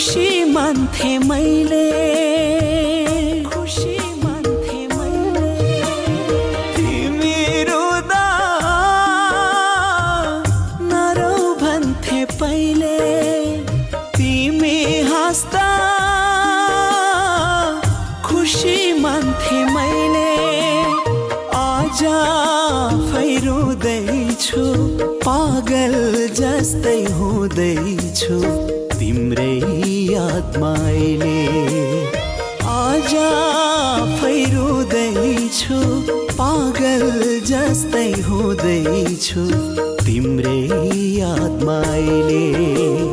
खुशी मान्थे मैले खुशी मान्थे मैले तिमी रुँदा नरौ भन्थे पहिले तिमी हाँस्दा खुशी मान्थे मैले आज फैरुँदैछु पागल जस्तै हुँदैछु तिम्रै यादमा अहिले आज फैरुँदैछु पागल जस्तै हुँदैछु तिम्रै यादमा अहिले